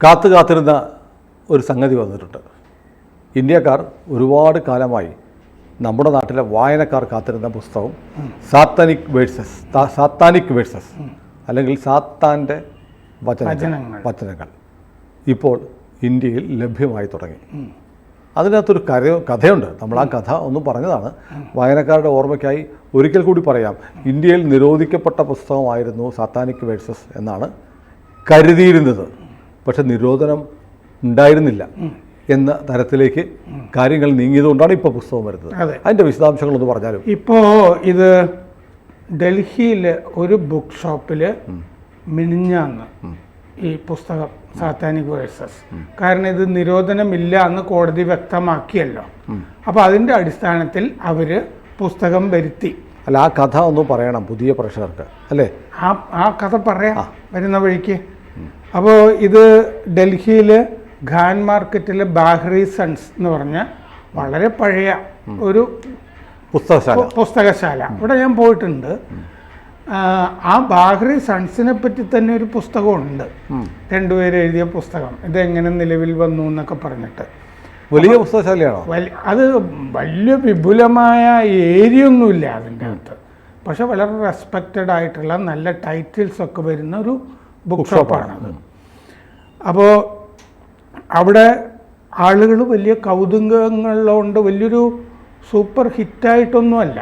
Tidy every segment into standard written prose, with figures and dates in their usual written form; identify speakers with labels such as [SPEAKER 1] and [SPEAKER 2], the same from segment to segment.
[SPEAKER 1] കാത്തിരുന്ന ഒരു സംഗതി വന്നിട്ടുണ്ട്. ഇന്ത്യക്കാർ ഒരുപാട് കാലമായി നമ്മുടെ നാട്ടിലെ വായനക്കാർ കാത്തിരുന്ന പുസ്തകം സാത്താനിക് വേഴ്സസ് അല്ലെങ്കിൽ സാത്താൻ്റെ വചനങ്ങൾ ഇപ്പോൾ ഇന്ത്യയിൽ ലഭ്യമായി തുടങ്ങി. അതിനകത്തൊരു കഥയുണ്ട്. നമ്മൾ ആ കഥ ഒന്നും പറഞ്ഞതാണ്. വായനക്കാരുടെ ഓർമ്മയ്ക്കായി ഒരിക്കൽ കൂടി പറയാം. ഇന്ത്യയിൽ നിരോധിക്കപ്പെട്ട പുസ്തകമായിരുന്നു സാത്താനിക് വേഴ്സസ് എന്നാണ് കരുതിയിരുന്നത്. പക്ഷെ നിരോധനം ഉണ്ടായിരുന്നില്ല എന്ന തരത്തിലേക്ക് കാര്യങ്ങൾ നീങ്ങിയതുകൊണ്ടാണ് ഇപ്പോൾ പുസ്തകം വരുന്നത്. അതിൻ്റെ വിശദാംശങ്ങളൊന്ന് പറഞ്ഞാലും.
[SPEAKER 2] ഇപ്പോൾ ഇത് ഡൽഹിയിൽ ഒരു ബുക്ക് ഷോപ്പിൽ മിനിഞ്ഞാന്ന് ഈ പുസ്തകം സാത്താനിക് വേഴ്സസ്, കാരണം ഇത് നിരോധനമില്ല എന്ന് കോടതി വ്യക്തമാക്കിയല്ലോ. അപ്പോൾ അതിൻ്റെ അടിസ്ഥാനത്തിൽ അവർ പുസ്തകം വരുത്തി.
[SPEAKER 1] അല്ല, ആ കഥ ഒന്ന് പറയണം പുതിയ പ്രേക്ഷകർക്ക് അല്ലേ?
[SPEAKER 2] ആ കഥ പറയാം വരുന്ന വഴിക്ക്. അപ്പോൾ ഇത് ഡൽഹിയിൽ ഖാൻ മാർക്കറ്റിലെ ബാഹ്റി സൺസ് എന്ന് പറഞ്ഞ വളരെ പഴയ ഒരു പുസ്തകശാല ഇവിടെ ഞാൻ പോയിട്ടുണ്ട്. ആ ബാഹ്റി സൺസിനെ പറ്റി തന്നെ ഒരു പുസ്തകമുണ്ട്, രണ്ടുപേര് എഴുതിയ പുസ്തകം. ഇതെങ്ങനെ നിലവിൽ വന്നു എന്നൊക്കെ പറഞ്ഞിട്ട്.
[SPEAKER 1] വലിയ പുസ്തകശാലയാണോ?
[SPEAKER 2] അത് വലിയ വിപുലമായ ഏരിയ ഒന്നുമില്ല അതിൻ്റെ അകത്ത്, പക്ഷെ വളരെ റെസ്പെക്റ്റഡ് ആയിട്ടുള്ള നല്ല ടൈറ്റിൽസ് ഒക്കെ വരുന്ന ഒരു ബുക്ക് ഷോപ്പാണത്. അപ്പോൾ അവിടെ ആളുകൾ വലിയ കൗതുകങ്ങളുണ്ട്. വലിയൊരു സൂപ്പർ ഹിറ്റായിട്ടൊന്നുമല്ല,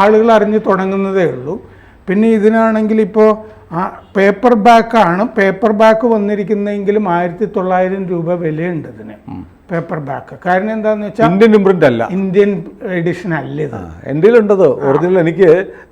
[SPEAKER 2] ആളുകൾ അറിഞ്ഞു തുടങ്ങുന്നതേ ഉള്ളൂ. പിന്നെ ഇതിനാണെങ്കിൽ ഇപ്പോൾ പേപ്പർ ബാക്കാണ്. പേപ്പർ ബാക്ക് വന്നിരിക്കുന്നതെങ്കിലും 1900 രൂപ വിലയുണ്ട് ഇതിന്, പേപ്പർ ബാക്ക്. കാരണം എന്താണെന്ന് വെച്ചാൽ
[SPEAKER 1] ഇന്ത്യൻ ഇംപ്രിന്റ് അല്ല,
[SPEAKER 2] ഇന്ത്യൻ എഡിഷൻ അല്ല ഇത്.
[SPEAKER 1] എൻ്റെ ഉണ്ടത് ഒറിജിനൽ. എനിക്ക്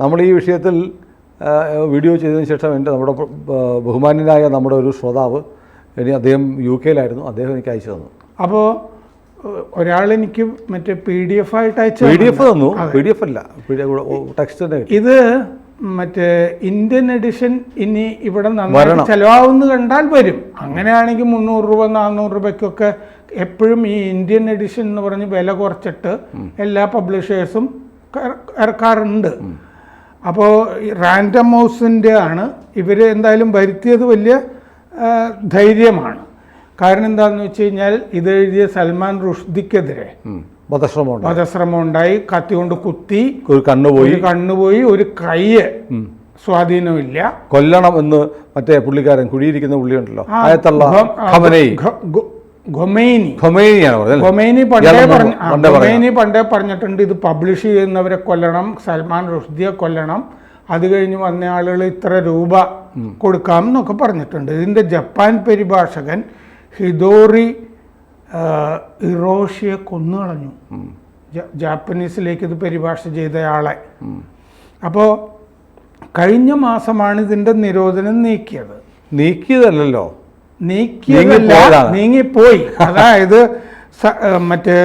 [SPEAKER 1] നമ്മൾ ഈ വിഷയത്തിൽ വീഡിയോ ചെയ്തതിന് ശേഷം നമ്മുടെ ബഹുമാന്യനായ നമ്മുടെ ഒരു ശ്രോതാവ്, അദ്ദേഹം UK യിലായിരുന്നു, അദ്ദേഹം എനിക്ക് അയച്ചു തന്നു.
[SPEAKER 2] അപ്പോൾ ഒരാളെനിക്ക് മറ്റേ PDF ആയിട്ട് അയച്ചു.
[SPEAKER 1] PDF തന്നു, PDF അല്ല, ടെക്സ്റ്റ്. ഇത്
[SPEAKER 2] മറ്റേ ഇന്ത്യൻ എഡിഷൻ ഇനി ഇവിടെ നന്നായി ചിലവാകുന്ന കണ്ടാൽ വരും. അങ്ങനെയാണെങ്കിൽ 300 രൂപ 400 രൂപയ്ക്കൊക്കെ എപ്പോഴും ഈ ഇന്ത്യൻ എഡിഷൻ എന്ന് പറഞ്ഞ് വില കുറച്ചിട്ട് എല്ലാ പബ്ലിഷേഴ്സും ഇറക്കാറുണ്ട്. അപ്പോൾ റാൻഡം ഹൗസിൻ്റെ ആണ് ഇവർ എന്തായാലും വരുത്തിയത്. വലിയ ധൈര്യമാണ്. കാരണം എന്താണെന്ന് വെച്ച് കഴിഞ്ഞാൽ ഇത് എഴുതിയ സൽമാൻ റുഷ്ദിക്കെതിരെ വധശ്രമം ഉണ്ടായി. കത്തി കൊണ്ട് കുത്തി,
[SPEAKER 1] ഒരു
[SPEAKER 2] കണ്ണുപോയി, ഒരു കൈയ്യ് സ്വാധീനമില്ല,
[SPEAKER 1] കൊല്ലണം എന്ന് മറ്റേ പുള്ളിക്കാരൻ കുഴിയിരിക്കുന്ന പുള്ളിയുണ്ടല്ലോ,
[SPEAKER 2] ഖൊമൈനി പണ്ടേ പറഞ്ഞിട്ടുണ്ട് ഇത് പബ്ലിഷ് ചെയ്യുന്നവരെ കൊല്ലണം, സൽമാൻ റുഷ്ദിയെ കൊല്ലണം, അത് കഴിഞ്ഞ് വന്ന ആളുകൾ ഇത്ര രൂപ കൊടുക്കാം എന്നൊക്കെ പറഞ്ഞിട്ടുണ്ട്. ഇതിൻ്റെ ജപ്പാൻ പരിഭാഷകൻ ഹിദോറി ഇറോഷിയെ കൊന്നുകളഞ്ഞു, ജാപ്പനീസിലേക്ക് ഇത് പരിഭാഷ ചെയ്തയാളെ. അപ്പോൾ കഴിഞ്ഞ മാസമാണ് ഇതിൻ്റെ നിരോധനം
[SPEAKER 1] നീക്കിയതല്ലോ,
[SPEAKER 2] നീങ്ങിപ്പോയി. അതായത് മറ്റേ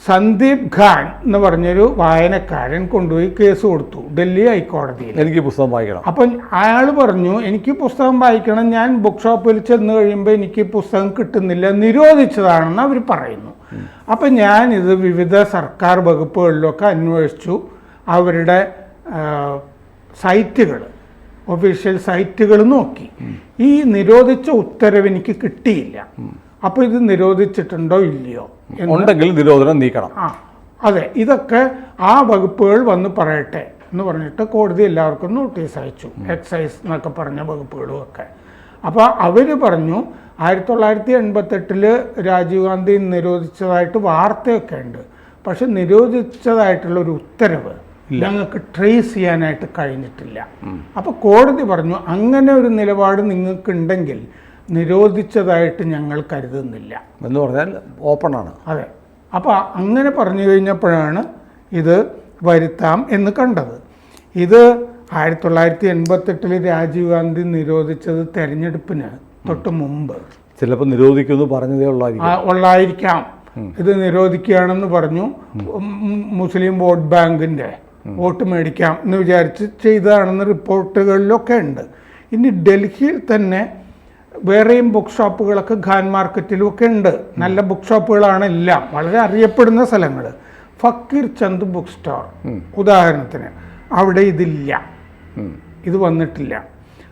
[SPEAKER 2] സന്ദീപ് ഖാൻ എന്ന് പറഞ്ഞൊരു വായനക്കാരൻ കൊണ്ടുപോയി കേസ് കൊടുത്തു ഡൽഹി ഹൈക്കോടതിയിൽ.
[SPEAKER 1] എനിക്ക് പുസ്തകം വായിക്കണം.
[SPEAKER 2] അപ്പം അയാൾ പറഞ്ഞു എനിക്ക് പുസ്തകം വായിക്കണം, ഞാൻ ബുക്ക് ഷോപ്പിൽ ചെന്ന് കഴിയുമ്പോൾ എനിക്ക് പുസ്തകം കിട്ടുന്നില്ല, നിരോധിച്ചതാണെന്ന് അവർ പറയുന്നു. അപ്പം ഞാനിത് വിവിധ സർക്കാർ വകുപ്പുകളിലൊക്കെ അന്വേഷിച്ചു. അവരുടെ സൈറ്റുകൾ, ഒഫീഷ്യൽ സൈറ്റുകൾ നോക്കി. ഈ നിരോധിച്ച ഉത്തരവ് എനിക്ക് കിട്ടിയില്ല. അപ്പോൾ ഇത് നിരോധിച്ചിട്ടുണ്ടോ ഇല്ലയോ,
[SPEAKER 1] ഉണ്ടെങ്കിൽ നിരോധനം നീക്കണം.
[SPEAKER 2] അതെ, ഇതൊക്കെ ആ വകുപ്പുകൾ വന്ന് പറയട്ടെ എന്ന് പറഞ്ഞിട്ട് കോടതി എല്ലാവർക്കും നോട്ടീസ് അയച്ചു, എക്സൈസ് എന്നൊക്കെ പറഞ്ഞ വകുപ്പുകളും ഒക്കെ. അപ്പോൾ അവർ പറഞ്ഞു 1988 രാജീവ് ഗാന്ധി നിരോധിച്ചതായിട്ട് വാർത്തയൊക്കെ ഉണ്ട്, പക്ഷെ നിരോധിച്ചതായിട്ടുള്ളൊരു ഉത്തരവ് ഞങ്ങൾക്ക് ട്രേസ് ചെയ്യാനായിട്ട് കഴിഞ്ഞിട്ടില്ല. അപ്പോൾ കോടതി പറഞ്ഞു അങ്ങനെ ഒരു നിലപാട് നിങ്ങൾക്കുണ്ടെങ്കിൽ നിരോധിച്ചതായിട്ട് ഞങ്ങൾ കരുതുന്നില്ല
[SPEAKER 1] എന്ന് പറഞ്ഞാൽ ഓപ്പണാണ്.
[SPEAKER 2] അതെ. അപ്പോൾ അങ്ങനെ പറഞ്ഞു കഴിഞ്ഞപ്പോഴാണ് ഇത് വരുത്താം എന്ന് കണ്ടത്. ഇത് 1988 രാജീവ് ഗാന്ധി നിരോധിച്ചത് തെരഞ്ഞെടുപ്പിന് തൊട്ട് മുമ്പ്.
[SPEAKER 1] ചിലപ്പോൾ നിരോധിക്കുമെന്ന് പറഞ്ഞതേ
[SPEAKER 2] ഉള്ളായിരിക്കാം. ഇത് നിരോധിക്കുകയാണെന്ന് പറഞ്ഞു. മുസ്ലിം വോട്ട് ബാങ്കിൻ്റെ വോട്ട് മേടിക്കാം എന്ന് വിചാരിച്ച് ചെയ്തതാണെന്ന് റിപ്പോർട്ടുകളിലൊക്കെ ഉണ്ട്. ഇനി ഡൽഹിയിൽ തന്നെ വേറെയും ബുക്ക് ഷോപ്പുകളൊക്കെ ഖാൻ മാർക്കറ്റിലും ഒക്കെ ഉണ്ട്. നല്ല ബുക്ക് ഷോപ്പുകളാണ് എല്ലാം, വളരെ അറിയപ്പെടുന്ന സ്ഥലങ്ങൾ. ഫക്കീർ ചന്ദ് ബുക്ക് സ്റ്റോർ ഉദാഹരണത്തിന്, അവിടെ ഇതില്ല, ഇത് വന്നിട്ടില്ല.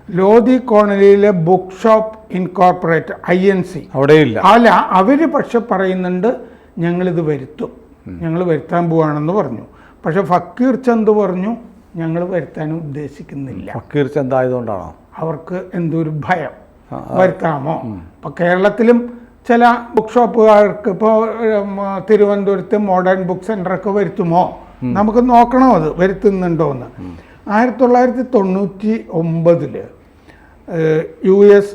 [SPEAKER 2] ലോധി കോളനിയിലെ ബുക്ക് ഷോപ്പ് ഇൻകോർപ്പറേറ്റ് INC
[SPEAKER 1] അവിടെയില്ല.
[SPEAKER 2] അല്ല, അവര് പക്ഷെ പറയുന്നുണ്ട് ഞങ്ങളിത് വരുത്തും, ഞങ്ങൾ വരുത്താൻ പോവാണെന്ന് പറഞ്ഞു. പക്ഷെ ഫക്കീർ ചന്ദ് പറഞ്ഞു ഞങ്ങൾ വരുത്താൻ ഉദ്ദേശിക്കുന്നില്ല.
[SPEAKER 1] ഫക്കീർ ചന്ദ് ആയതുകൊണ്ടാണോ?
[SPEAKER 2] അവർക്ക് എന്തൊരു ഭയം, വരുത്താമോ? ഇപ്പൊ കേരളത്തിലും ചില ബുക്ക് ഷോപ്പുകാർക്ക് ഇപ്പോൾ തിരുവനന്തപുരത്ത് മോഡേൺ ബുക്ക് സെൻ്ററൊക്കെ വരുത്തുമോ? നമുക്ക് നോക്കണം അത് വരുത്തുന്നുണ്ടോ എന്ന്. 1999 US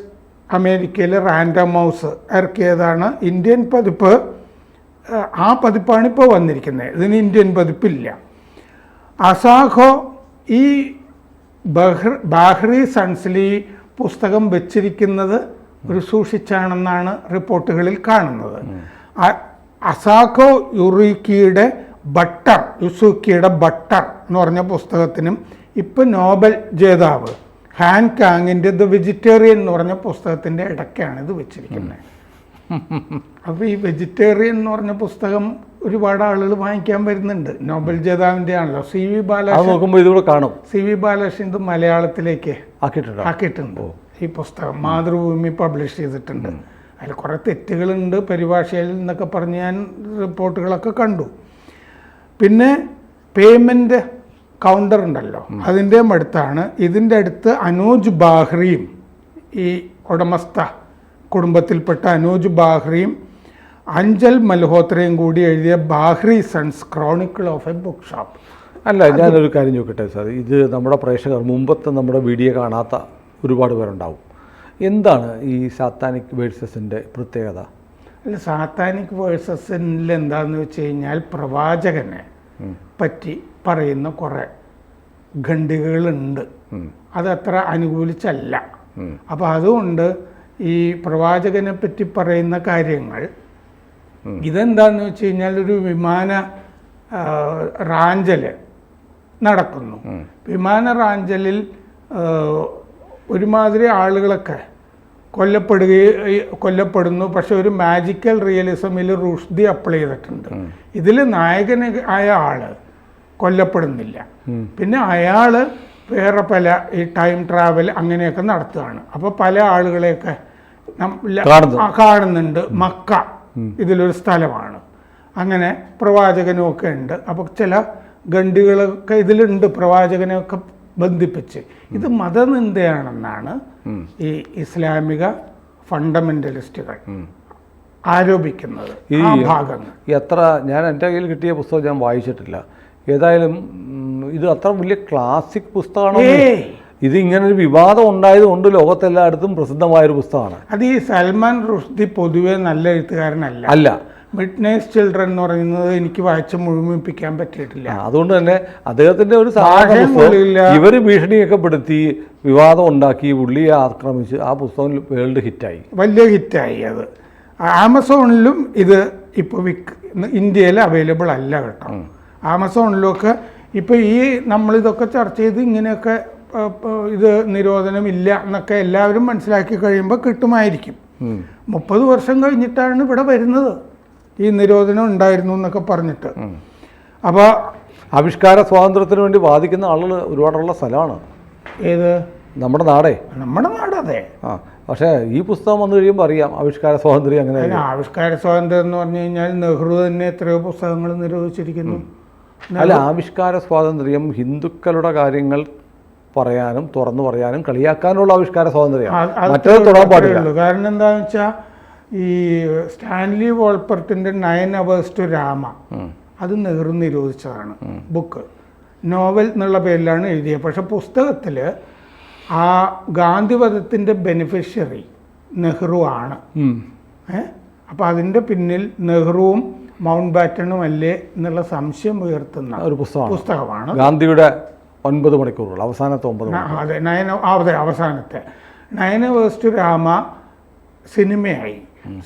[SPEAKER 2] അമേരിക്കയിലെ റാൻഡം ഹൗസ് ഇറക്കിയതാണ് ഇന്ത്യൻ പതിപ്പ്. ആ പതിപ്പാണ് ഇപ്പോൾ വന്നിരിക്കുന്നത്. ഇതിന് ഇന്ത്യൻ പതിപ്പില്ല. അസാഖോ ഈ ബാഹ്റി സൺസിലി പുസ്തകം വെച്ചിരിക്കുന്നത് ഒരു സൂക്ഷിച്ചാണെന്നാണ് റിപ്പോർട്ടുകളിൽ കാണുന്നത്. അസാഖോ യുസൂക്കിയുടെ ബട്ടർ എന്ന് പറഞ്ഞ പുസ്തകത്തിനും ഇപ്പം നോബൽ ജേതാവ് ഹാൻ കാങ്ങിൻ്റെ ദ വെജിറ്റേറിയൻ എന്ന് പറഞ്ഞ പുസ്തകത്തിൻ്റെ ഇടയ്ക്കാണ് ഇത് വെച്ചിരിക്കുന്നത്. അപ്പോൾ ഈ വെജിറ്റേറിയൻ എന്ന് പറഞ്ഞ പുസ്തകം ഒരുപാട് ആളുകൾ വാങ്ങിക്കാൻ വരുന്നുണ്ട്. നോബൽ ജേതാവിൻ്റെ ആണല്ലോ. CV ബാലകൃഷ്ണൻ ഇത് മലയാളത്തിലേക്ക് ആക്കിയിട്ടുണ്ട്. ഈ പുസ്തകം മാതൃഭൂമി പബ്ലിഷ് ചെയ്തിട്ടുണ്ട്. അതിൽ കുറേ തെറ്റുകളുണ്ട് പരിഭാഷയിൽ എന്നൊക്കെ പറഞ്ഞ് ഞാൻ റിപ്പോർട്ടുകളൊക്കെ കണ്ടു. പിന്നെ പേയ്മെൻറ്റ് കൗണ്ടർ ഉണ്ടല്ലോ, അതിൻ്റെ അടുത്താണ്. ഇതിൻ്റെ അടുത്ത് അനൂജ് ബാഹ്റിയും ഈ ഉടമസ്ഥ കുടുംബത്തിൽപ്പെട്ട അനൂജ് ബാഹ്റിയും അഞ്ചൽ മൽഹോത്രയും കൂടി എഴുതിയ Bahri sons chronicle of a book shop.
[SPEAKER 1] അല്ല, ഞാനൊരു കാര്യം ചോദിക്കട്ടെ സാർ. ഇത് നമ്മുടെ പ്രേക്ഷകർ മുമ്പത്തെ നമ്മുടെ വീഡിയോ കാണാത്ത ഒരുപാട് പേരുണ്ടാവും. എന്താണ് ഈ സാത്താനിക് വേഴ്സസിൻ്റെ പ്രത്യേകത?
[SPEAKER 2] അല്ല, സാത്താനിക് വേഴ്സസിൽ എന്താണെന്ന് വെച്ച് കഴിഞ്ഞാൽ പ്രവാചകനെ പറ്റി പറയുന്ന കുറേ ഖണ്ഡികകളുണ്ട്. അതത്ര അനുകൂലിച്ചല്ല. അപ്പോൾ അതുകൊണ്ട് ഈ പ്രവാചകനെ പറ്റി പറയുന്ന കാര്യങ്ങൾ ഇതെന്താണെന്ന് വെച്ച് കഴിഞ്ഞാൽ ഒരു വിമാന റാഞ്ചൽ നടക്കുന്നു. വിമാന റാഞ്ചലിൽ ഒരുമാതിരി ആളുകളൊക്കെ കൊല്ലപ്പെടുന്നു. പക്ഷെ ഒരു മാജിക്കൽ റിയലിസമിൽ റുഷ്ദി അപ്ലൈ ചെയ്തിട്ടുണ്ട്. ഇതിൽ നായകനായ ആള് കൊല്ലപ്പെടുന്നില്ല. പിന്നെ അയാൾ വേറെ പല ഈ ടൈം ട്രാവൽ അങ്ങനെയൊക്കെ നടത്തുകയാണ്. അപ്പോൾ പല ആളുകളെയൊക്കെ കാണുന്നുണ്ട്. മക്ക ഇതിലൊരു സ്ഥലമാണ്. അങ്ങനെ പ്രവാചകനും ഒക്കെ ഉണ്ട്. അപ്പോൾ ചില ഗണ്ഡികളൊക്കെ ഇതിലുണ്ട് പ്രവാചകനെയൊക്കെ ബന്ധിപ്പിച്ച്. ഇത് മതനിന്ദയാണെന്നാണ് ഈ ഇസ്ലാമിക ഫണ്ടമെന്റലിസ്റ്റുകൾ ആരോപിക്കുന്നത്. ആ ഭാഗങ്ങൾ
[SPEAKER 1] ഞാൻ എൻ്റെ കയ്യിൽ കിട്ടിയ പുസ്തകം ഞാൻ വായിച്ചിട്ടില്ല. ഏതായാലും ഇത് അത്ര വലിയ ക്ലാസിക് പുസ്തകമാണോ? ഇത് ഇങ്ങനെ ഒരു വിവാദം ഉണ്ടായതുകൊണ്ട് ലോകത്തെല്ലായിടത്തും പ്രസിദ്ധമായൊരു പുസ്തകമാണ്.
[SPEAKER 2] അത് ഈ സൽമാൻ റുഷ്ദി പൊതുവെ നല്ല എഴുത്തുകാരനല്ല. മിഡ്നൈറ്റ് ചിൽഡ്രൻ എന്ന് പറയുന്നത് എനിക്ക് വായിച്ച് മുഴുമിപ്പിക്കാൻ പറ്റിയിട്ടില്ല.
[SPEAKER 1] അതുകൊണ്ട് തന്നെ അദ്ദേഹത്തിന്റെ ഒരു ഇവര് ഭീഷണിയൊക്കെ പെടുത്തി വിവാദം ഉണ്ടാക്കി പുള്ളിയെ ആക്രമിച്ച് ആ പുസ്തകം വേൾഡ് ഹിറ്റായി,
[SPEAKER 2] വലിയ ഹിറ്റായി. അത് ആമസോണിലും ഇത് ഇപ്പോൾ ഇന്ത്യയിൽ അവൈലബിൾ അല്ല കേട്ടോ. ആമസോണിലൊക്കെ ഇപ്പോൾ ഈ നമ്മളിതൊക്കെ ചർച്ച ചെയ്ത് ഇങ്ങനെയൊക്കെ ഇത് നിരോധനമില്ല എന്നൊക്കെ എല്ലാവരും മനസ്സിലാക്കി കഴിയുമ്പോൾ കിട്ടുമായിരിക്കും. 30 വർഷം കഴിഞ്ഞിട്ടാണ് ഇവിടെ വരുന്നത് ഈ നിരോധനം ഉണ്ടായിരുന്നു എന്നൊക്കെ പറഞ്ഞിട്ട്. അപ്പോൾ
[SPEAKER 1] ആവിഷ്കാര സ്വാതന്ത്ര്യത്തിന് വേണ്ടി വാദിക്കുന്ന ആളുകൾ ഒരുപാടുള്ള സ്ഥലമാണ്
[SPEAKER 2] ഏത്?
[SPEAKER 1] നമ്മുടെ നാടേ.
[SPEAKER 2] നമ്മുടെ നാടതെ.
[SPEAKER 1] പക്ഷേ ഈ പുസ്തകം വന്നു കഴിയുമ്പോൾ അറിയാം ആവിഷ്കാര സ്വാതന്ത്ര്യം അങ്ങനെ.
[SPEAKER 2] ആവിഷ്കാര സ്വാതന്ത്ര്യം എന്ന് പറഞ്ഞു കഴിഞ്ഞാൽ നെഹ്റു തന്നെ എത്രയോ പുസ്തകങ്ങൾ നിരോധിച്ചിരിക്കുന്നു.
[SPEAKER 1] അല്ല, ആവിഷ്കാര സ്വാതന്ത്ര്യം ഹിന്ദുക്കളുടെ കാര്യങ്ങൾ പറയാനും തുറന്നു പറയാനും കളിയാക്കാനുള്ള ആവിഷ്കാര സ്വാതന്ത്ര്യം, മറ്റേത് തൊടാൻ പാടില്ല.
[SPEAKER 2] കാരണം എന്താണെന്ന് വെച്ചാൽ ഈ സ്റ്റാൻലി വോൾപ്പർട്ടിൻ്റെ 9 Hours to Rama അത് നെഹ്റു നിരോധിച്ചതാണ്. ബുക്ക് നോവൽ എന്നുള്ള പേരിലാണ് എഴുതിയത്. പക്ഷെ പുസ്തകത്തിൽ ആ ഗാന്ധിവധത്തിൻ്റെ ബെനിഫിഷ്യറി നെഹ്റു ആണ്. അപ്പം അതിൻ്റെ പിന്നിൽ നെഹ്റുവും മൗണ്ട് ബാറ്റണും അല്ലേ എന്നുള്ള സംശയം ഉയർത്തുന്ന
[SPEAKER 1] ഒരു
[SPEAKER 2] പുസ്തകമാണ്.
[SPEAKER 1] ഗാന്ധിയുടെ 9 മണിക്കൂറുകൾ, അവസാനത്തെ 9.
[SPEAKER 2] അതെ, അവസാനത്തെ 9 Hours to Rama സിനിമയായി.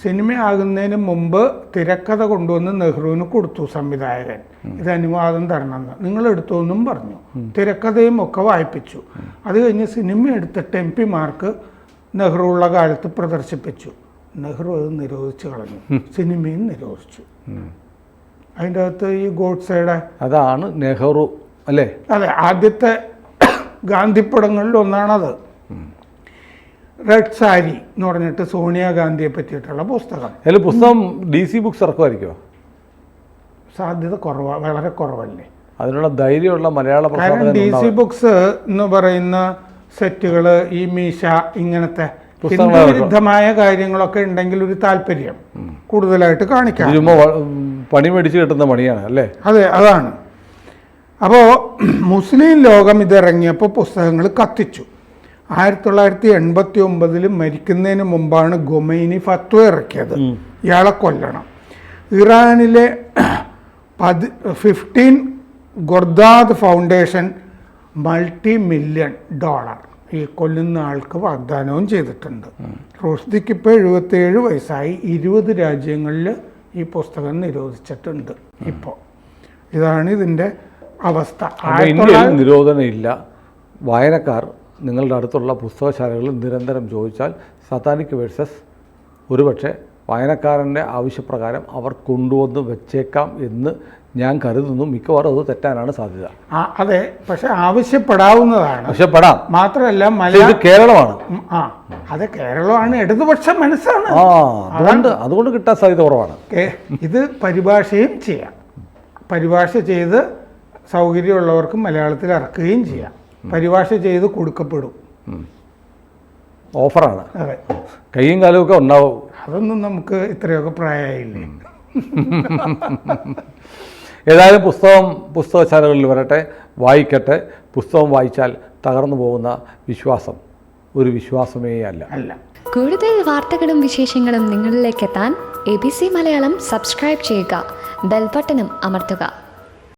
[SPEAKER 2] സിനിമയാകുന്നതിന് മുമ്പ് തിരക്കഥ കൊണ്ടുവന്ന് നെഹ്റുവിന് കൊടുത്തു സംവിധായകൻ. ഇത് അനുവാദം തരണമെന്ന്. നിങ്ങൾ എടുത്തോന്നും പറഞ്ഞു. തിരക്കഥയും ഒക്കെ വായിപ്പിച്ചു. അത് കഴിഞ്ഞ് സിനിമ എടുത്തിട്ട് MP-മാർക്ക് നെഹ്റു ഉള്ള കാലത്ത് പ്രദർശിപ്പിച്ചു. നെഹ്റു അത് നിരോധിച്ചു കളഞ്ഞു. സിനിമയും നിരോധിച്ചു. അതിൻ്റെ അകത്ത് ഈ ഗോഡ്സയുടെ
[SPEAKER 1] അതാണ് നെഹ്റു അല്ലേ?
[SPEAKER 2] അതെ, ആദ്യത്തെ ഗാന്ധിപ്പടങ്ങളിൽ ഒന്നാണത്. റെഡ് സാരി എന്ന് പറഞ്ഞിട്ട് സോണിയാഗാന്ധിയെ പറ്റിയിട്ടുള്ള പുസ്തകം.
[SPEAKER 1] അതിൽ പുസ്തകം DC ബുക്സ് ഇറക്കുമായിരിക്കുമോ?
[SPEAKER 2] സാധ്യത വളരെ കുറവല്ലേ.
[SPEAKER 1] അതിനുള്ള ധൈര്യമുള്ള മലയാള
[SPEAKER 2] കാരണം DC ബുക്സ് എന്ന് പറയുന്ന സെറ്റുകൾ ഈ മീശ ഇങ്ങനത്തെ വിരുദ്ധമായ കാര്യങ്ങളൊക്കെ ഉണ്ടെങ്കിൽ ഒരു താല്പര്യം കൂടുതലായിട്ട് കാണിക്കാം.
[SPEAKER 1] പണി മേടിച്ച് കിട്ടുന്ന പണിയാണ് അല്ലേ?
[SPEAKER 2] അതെ, അതാണ്. അപ്പോൾ മുസ്ലിം ലോകം ഇതിറങ്ങിയപ്പോൾ പുസ്തകങ്ങൾ കത്തിച്ചു. 1989 മരിക്കുന്നതിന് മുമ്പാണ് ഖൊമൈനി ഫത്വ ഇറക്കിയത്, ഇയാളെ കൊല്ലണം. ഇറാനിലെ 15 ഗുർദാദ് ഫൗണ്ടേഷൻ $multi-million ഈ കൊല്ലുന്ന ആൾക്ക് വാഗ്ദാനവും ചെയ്തിട്ടുണ്ട്. റുഷ്ദിക്ക് ഇപ്പോൾ 77 വയസ്സായി. 20 രാജ്യങ്ങളിൽ ഈ പുസ്തകം നിരോധിച്ചിട്ടുണ്ട്. ഇപ്പോൾ ഇതാണ് ഇതിൻ്റെ അവസ്ഥ.
[SPEAKER 1] ഇന്ത്യയിൽ നിരോധനം ഇല്ല. വായനക്കാർ നിങ്ങളുടെ അടുത്തുള്ള പുസ്തകശാലകളിൽ നിരന്തരം ചോദിച്ചാൽ സത്താനിക് വേഴ്സസ് ഒരുപക്ഷെ വായനക്കാരൻ്റെ ആവശ്യപ്രകാരം അവർ കൊണ്ടുവന്ന് വെച്ചേക്കാം എന്ന് ഞാൻ കരുതുന്നു. മിക്കവാറും അത് തെറ്റാനാണ് സാധ്യത.
[SPEAKER 2] അതെ, പക്ഷെ ആവശ്യപ്പെടാവുന്നതാണ്.
[SPEAKER 1] ആവശ്യപ്പെടാം.
[SPEAKER 2] മാത്രമല്ല
[SPEAKER 1] കേരളമാണ്.
[SPEAKER 2] അതെ, കേരളമാണ്, ഇടതുപക്ഷ മനസ്സാണ്.
[SPEAKER 1] അതുകൊണ്ട് കിട്ടാൻ സാധ്യത കുറവാണ്.
[SPEAKER 2] ഇത് പരിഭാഷയും ചെയ്യാം. പരിഭാഷ ചെയ്ത് സൗകര്യമുള്ളവർക്ക് മലയാളത്തിൽ ഇറക്കുകയും ചെയ്യാം. പരിഭാഷ ചെയ്ത് കൊടുക്കപ്പെടും.
[SPEAKER 1] ഓഫറാണ്.
[SPEAKER 2] അതെ,
[SPEAKER 1] കയ്യും കാലുമൊക്കെ ഉണ്ടാവും.
[SPEAKER 2] അതൊന്നും നമുക്ക് ഇത്രയൊക്കെ പ്രായമായില്ലേ.
[SPEAKER 3] ഏതായാലും പുസ്തകശാലകളിൽ വരട്ടെ, വായിക്കട്ടെ. പുസ്തകം വായിച്ചാൽ തകർന്നു പോകുന്ന വിശ്വാസം ഒരു വിശ്വാസമേ അല്ല.
[SPEAKER 4] കൂടുതൽ വാർത്തകളും വിശേഷങ്ങളും നിങ്ങളിലേക്ക് എത്താൻ ABC മലയാളം സബ്സ്ക്രൈബ് ചെയ്യുക, ബെൽബട്ടനും അമർത്തുക.